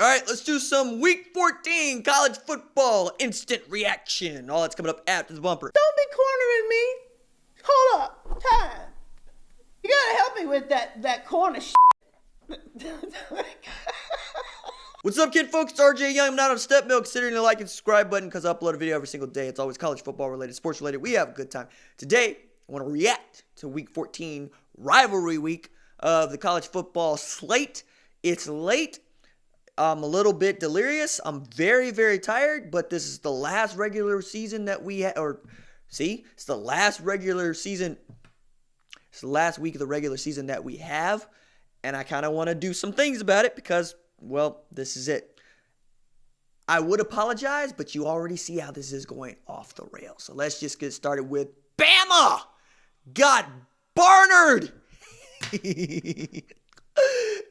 All right, let's do some Week 14 college football instant reaction. All that's coming up after the bumper. Don't be cornering me. Hold up. Time. You gotta help me with that corner shit. What's up, kid folks? It's RJ Young. I'm not on step milk. Considering the like and subscribe button because I upload a video every single day. It's always college football related, sports related. We have a good time. Today, I want to react to Week 14 rivalry week of the college football slate. It's late. I'm a little bit delirious. I'm very, very tired, but this is the last regular season that we have. It's the last regular season. It's the last week of the regular season that we have, and I kind of want to do some things about it because, well, this is it. I would apologize, but you already see how this is going off the rails. So let's just get started with Bama got Barnard.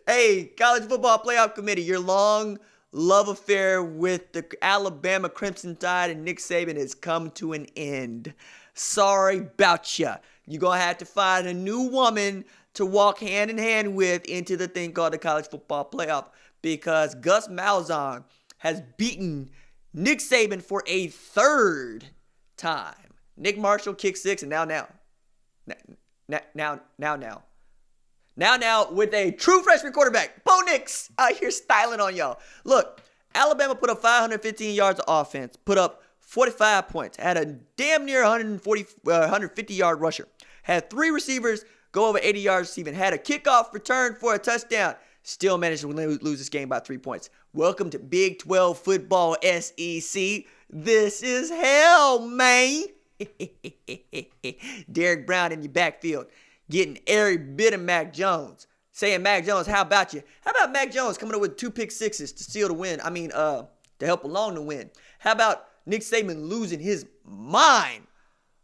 Hey, College Football Playoff Committee, your long love affair with the Alabama Crimson Tide and Nick Saban has come to an end. Sorry about ya. You're going to have to find a new woman to walk hand in hand with into the thing called the College Football Playoff because Gus Malzahn has beaten Nick Saban for a third time. Nick Marshall kicked six, and now with a true freshman quarterback, Bo Nix out here styling on y'all. Look, Alabama put up 515 yards of offense, put up 45 points, had a damn near 150-yard rusher, had three receivers go over 80 yards receiving, had a kickoff return for a touchdown, still managed to lose this game by 3 points. Welcome to Big 12 football, SEC. This is hell, man. Derek Brown in your backfield, getting every bit of Mac Jones. Saying, Mac Jones, how about you? How about Mac Jones coming up with 2 pick sixes to seal the win? To help along the win. How about Nick Saban losing his mind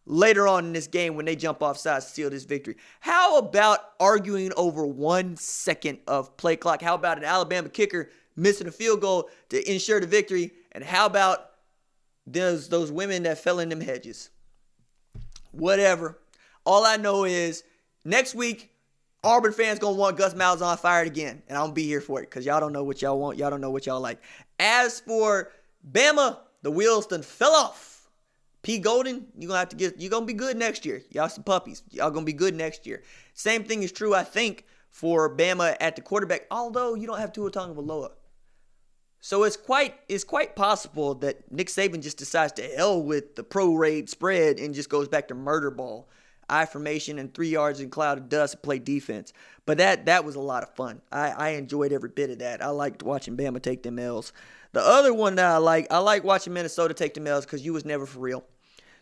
later on in this game when they jump off sides to seal this victory? How about arguing over 1 second of play clock? How about an Alabama kicker missing a field goal to ensure the victory? And how about those women that fell in them hedges? Whatever. All I know is next week, Auburn fans going to want Gus Malzahn fired again. And I'm going to be here for it because y'all don't know what y'all want. Y'all don't know what y'all like. As for Bama, the wheels done fell off. P. Golden, you're going to be good next year. Y'all some puppies. Y'all going to be good next year. Same thing is true, I think, for Bama at the quarterback, although you don't have Tua Tagovailoa. So it's quite possible that Nick Saban just decides to hell with the pro-raid spread and just goes back to murder ball. I formation and 3 yards in cloud of dust and play defense. But that was a lot of fun. I enjoyed every bit of that. I liked watching Bama take them L's. The other one that I like watching Minnesota take them L's because you was never for real.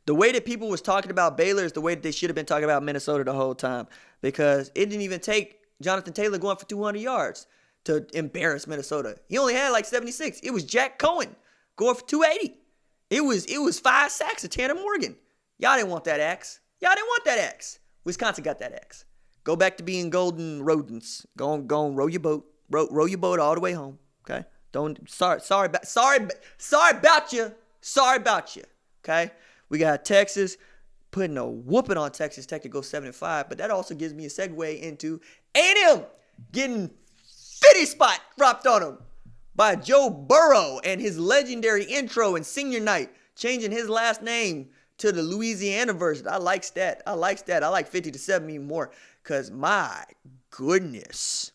The way that people was talking about Baylor is the way that they should have been talking about Minnesota the whole time because it didn't even take Jonathan Taylor going for 200 yards to embarrass Minnesota. He only had like 76. It was Jack Cohen going for 280. It was 5 sacks of Tanner Morgan. Y'all didn't want that axe. Wisconsin got that axe. Go back to being golden rodents. Go on, row your boat. Row your boat all the way home. Okay? Sorry about you. Okay? We got Texas putting a whooping on Texas Tech to go 7-5, but that also gives me a segue into A&M getting 50 spot dropped on him by Joe Burrow and his legendary intro and senior night, changing his last name to the Louisiana version. I like that. I like 50 to 7 even more because my goodness.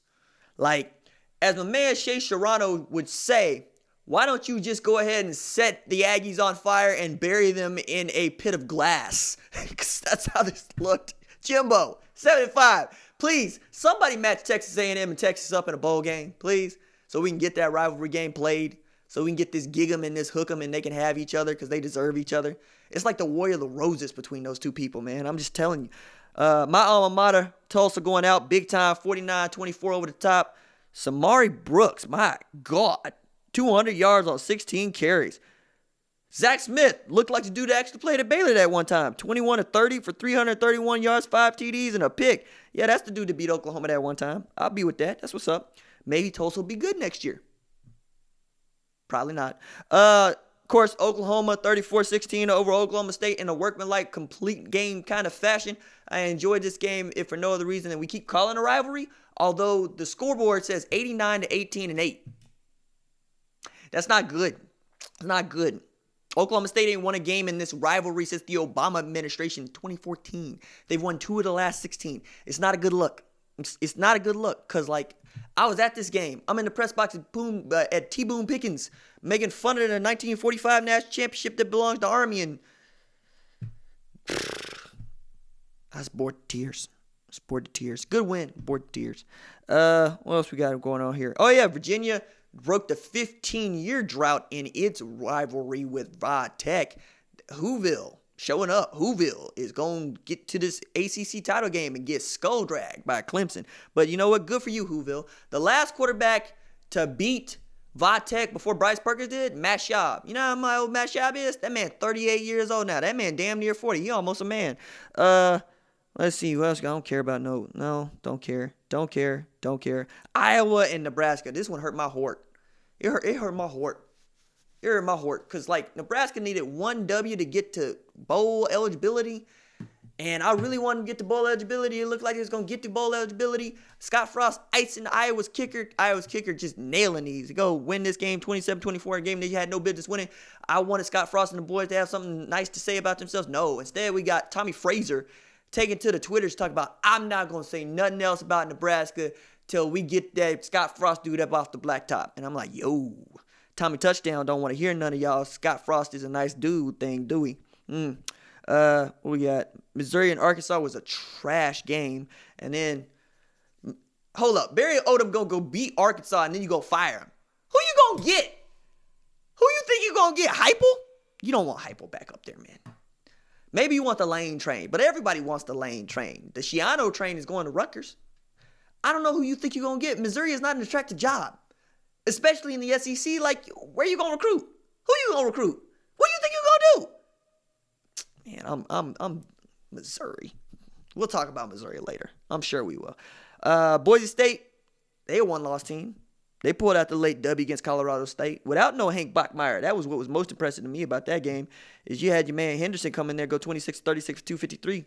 Like, as my man Shea Serrano would say, why don't you just go ahead and set the Aggies on fire and bury them in a pit of glass? Because that's how this looked. Jimbo, 7-5. Please, somebody match Texas A&M and Texas up in a bowl game, please, so we can get that rivalry game played, so we can get this gig 'em and this hook 'em and they can have each other because they deserve each other. It's like the War of the Roses between those two people, man. I'm just telling you. My alma mater, Tulsa, going out big time, 49-24 over the top. Samari Brooks, my God, 200 yards on 16 carries. Zach Smith looked like the dude that actually played at Baylor that one time. 21-30 for 331 yards, 5 TDs, and a pick. Yeah, that's the dude that beat Oklahoma that one time. I'll be with that. That's what's up. Maybe Tulsa will be good next year. Probably not. Of course, Oklahoma 34-16 over Oklahoma State in a workmanlike, complete game kind of fashion. I enjoyed this game, if for no other reason than we keep calling a rivalry, although the scoreboard says 89-18 and 8. That's not good. It's not good. Oklahoma State ain't won a game in this rivalry since the Obama administration in 2014. They've won 2 of the last 16. It's not a good look. It's not a good look because, like, I was at this game. I'm in the press box at T-Boone Pickens making fun of the 1945 national championship that belongs to Army, and I was bored to tears. Good win. Bored to tears. What else we got going on here? Oh, yeah, Virginia broke the 15-year drought in its rivalry with Tech. Whoville showing up. Whoville is going to get to this ACC title game and get skull dragged by Clemson. But you know what? Good for you, Whoville. The last quarterback to beat Tech before Bryce Perkins did, Matt Schaub. You know how my old Matt Schaub is? That man 38 years old now. That man damn near 40. He almost a man. Let's see. What else? I don't care about no. Don't care. Iowa and Nebraska. This one hurt my heart. It hurt my heart. Because, like, Nebraska needed 1 W to get to bowl eligibility. And I really wanted to get to bowl eligibility. It looked like it was going to get to bowl eligibility. Scott Frost icing Iowa's kicker. Iowa's kicker just nailing these. To go win this game 27-24, a game that you had no business winning. I wanted Scott Frost and the boys to have something nice to say about themselves. No. Instead, we got Tommy Fraser taking to the Twitters to talk about, I'm not going to say nothing else about Nebraska till we get that Scott Frost dude up off the blacktop. And I'm like, yo, Tommy Touchdown don't want to hear none of y'all. Scott Frost is a nice dude thing, do we? What we got? Missouri and Arkansas was a trash game. And then, hold up. Barry Odom going to go beat Arkansas and then you go fire him. Who you going to get? Who you think you going to get? Heupel? You don't want Heupel back up there, man. Maybe you want the Lane train, but everybody wants the Lane train. The Shiano train is going to Rutgers. I don't know who you think you're going to get. Missouri is not an attractive job, especially in the SEC. Like, where you going to recruit? Who you going to recruit? What do you think you're going to do? Man, I'm Missouri. We'll talk about Missouri later. I'm sure we will. Boise State, they a one-loss team. They pulled out the late W against Colorado State without no Hank Bachmeier. That was what was most impressive to me about that game, is you had your man Henderson come in there, go 26-36 for 253.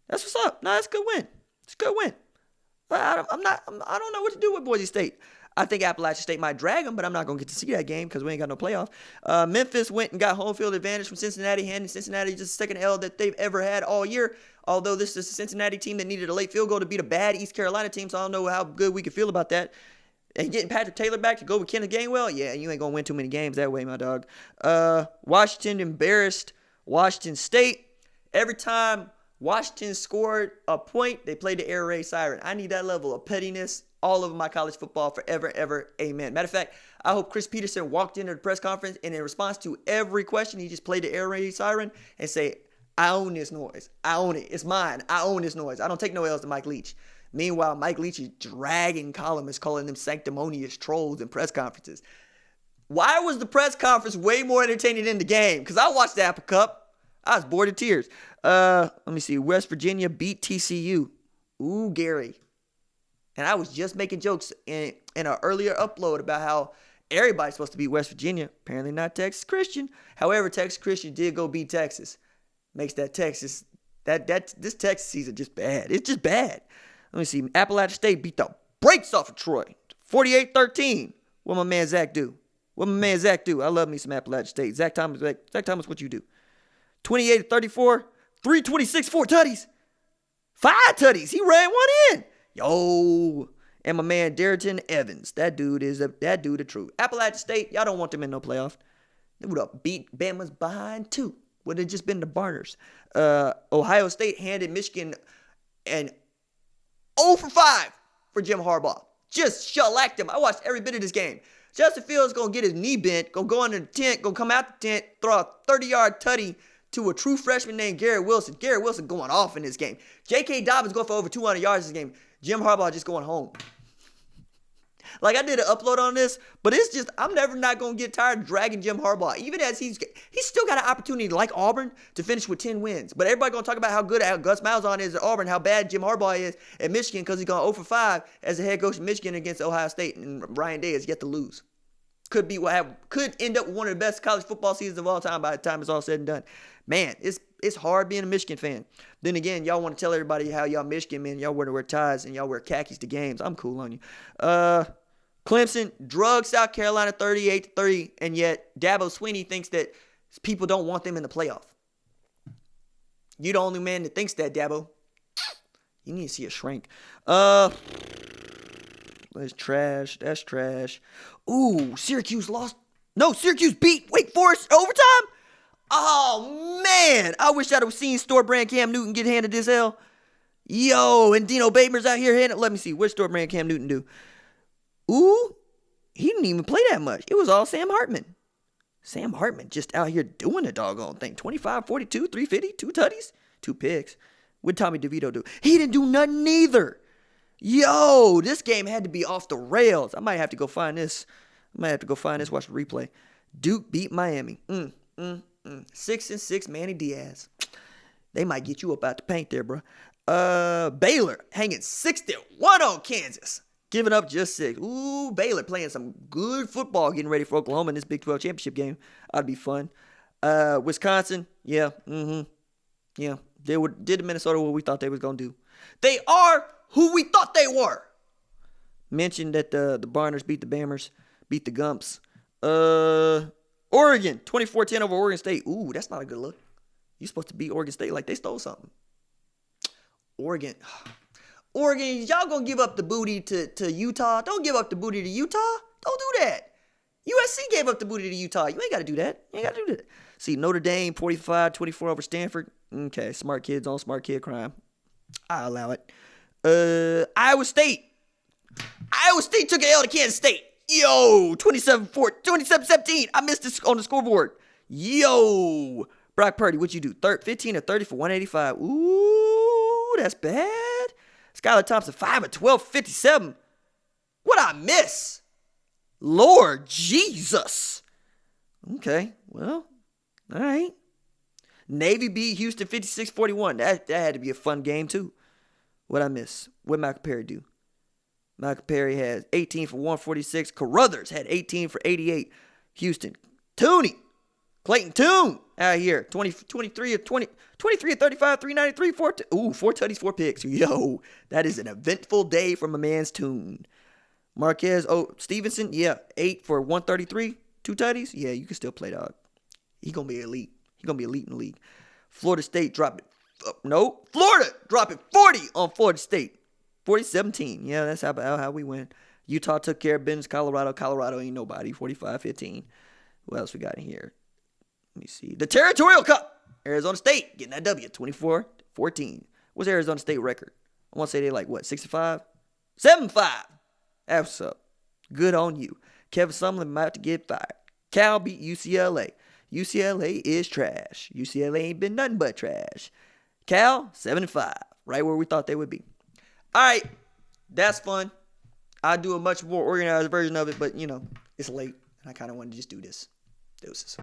That's what's up. No, that's a good win. It's a good win. I don't know what to do with Boise State. I think Appalachian State might drag them, but I'm not going to get to see that game because we ain't got no playoff. Memphis went and got home field advantage from Cincinnati, handing Cincinnati just the second L that they've ever had all year. Although this is a Cincinnati team that needed a late field goal to beat a bad East Carolina team, so I don't know how good we can feel about that. And getting Patrick Taylor back to go with Kenneth Gainwell, yeah, you ain't going to win too many games that way, my dog. Washington embarrassed Washington State. Every time Washington scored a point, they played the air raid siren. I need that level of pettiness all over my college football forever, ever. Amen. Matter of fact, I hope Chris Peterson walked into the press conference and in response to every question, he just played the air raid siren and say, I own this noise. I own it. It's mine. I own this noise. I don't take no L's to Mike Leach. Meanwhile, Mike Leach is dragging columnists, calling them sanctimonious trolls in press conferences. Why was the press conference way more entertaining than the game? Because I watched the Apple Cup. I was bored to tears. Let me see. West Virginia beat TCU. Ooh, Gary. And I was just making jokes in an earlier upload about how everybody's supposed to beat West Virginia. Apparently not Texas Christian. However, Texas Christian did go beat Texas. Makes that Texas, this Texas season just bad. It's just bad. Let me see. Appalachian State beat the brakes off of Troy. 48-13. What my man Zach do? I love me some Appalachian State. Zach Thomas, what you do? 28-34. 326, 4 tutties. 5 tutties. He ran one in. Yo. And my man Darrington Evans. That dude the truth. Appalachian State, y'all don't want them in no playoff. They would have beat Bama's behind 2. Would have just been the Barners. Ohio State handed Michigan an 0 for 5 for Jim Harbaugh. Just shellacked him. I watched every bit of this game. Justin Fields going to get his knee bent, going to go under the tent, going to come out the tent, throw a 30-yard tutty to a true freshman named Garrett Wilson. Garrett Wilson going off in this game. J.K. Dobbins going for over 200 yards this game. Jim Harbaugh just going home. Like, I did an upload on this, but it's just, I'm never not going to get tired of dragging Jim Harbaugh. Even as he's still got an opportunity, like Auburn, to finish with 10 wins. But everybody going to talk about how good Gus Malzahn is at Auburn, how bad Jim Harbaugh is at Michigan because he's going 0 for 5 as the head coach of Michigan against Ohio State, and Ryan Day has yet to lose. Could end up with one of the best college football seasons of all time by the time it's all said and done. Man, it's hard being a Michigan fan. Then again, y'all want to tell everybody how y'all Michigan men, y'all wear ties and y'all wear khakis to games. I'm cool on you. Clemson drugged South Carolina 38-3, and yet Dabo Swinney thinks that people don't want them in the playoff. You the only man that thinks that, Dabo. You need to see a shrink. That's trash. That's trash. Ooh, Syracuse lost. No, Syracuse beat Wake Forest overtime? Oh, man. I wish I'd have seen store brand Cam Newton get handed this L. Yo, and Dino Babers out here handed. Let me see. What store brand Cam Newton do? Ooh, he didn't even play that much. It was all Sam Hartman. Sam Hartman just out here doing the doggone thing. 25, 42, 350, 2 tutties, 2 picks. What'd Tommy DeVito do? He didn't do nothing either. Yo, this game had to be off the rails. I might have to go find this. Watch the replay. Duke beat Miami. 6-6 Manny Diaz. They might get you up out the paint there, bro. Baylor hanging 61 on Kansas. Giving up just 6. Ooh, Baylor playing some good football, getting ready for Oklahoma in this Big 12 championship game. That'd be fun. Wisconsin, yeah, yeah. Did Minnesota what we thought they was gonna do. They are who we thought they were. Mentioned that the Barners beat the Bammers, beat the Gumps. Oregon, 24-10 over Oregon State. Ooh, that's not a good look. You're supposed to beat Oregon State like they stole something. Oregon, y'all gonna give up the booty to Utah? Don't give up the booty to Utah. Don't do that. USC gave up the booty to Utah. You ain't got to do that. See, Notre Dame, 45-24 over Stanford. Okay, smart kids on smart kid crime. I allow it. Iowa State. Iowa State took an L to Kansas State. Yo, 27-17. I missed this on the scoreboard. Yo, Brock Purdy, what'd you do? 15 of 30 for 185. Ooh, that's bad. Skylar Thompson, 5 of 12, 57. What'd I miss? Lord Jesus. Okay, well, all right. Navy beat Houston 56-41. That had to be a fun game, too. What'd I miss? What'd Michael Perry do? Michael Perry has 18 for 146. Carruthers had 18 for 88. Houston. Clayton Toon out here. 23 of 35, 393, 4 tutties, 4 picks. Yo, that is an eventful day from a man's Toon. Marquez Stevenson, 8 for 133, 2 tutties. Yeah, you can still play, dog. He gonna be elite. He gonna be elite in the league. Florida State dropping 40 on Florida State. 40-17. Yeah, that's how we win. Utah took care of business. Colorado ain't nobody. 45-15. What else we got in here? Let me see. The Territorial Cup. Arizona State getting that W. 24-14. What's Arizona State record? I want to say they 65? 7-5. That's what's up. Good on you. Kevin Sumlin about to get fired. Cal beat UCLA. UCLA is trash. UCLA ain't been nothing but trash. Cal, 7-5. Right where we thought they would be. All right. That's fun. I'll do a much more organized version of it, but, it's late. And I kind of wanted to just do this. Deuces.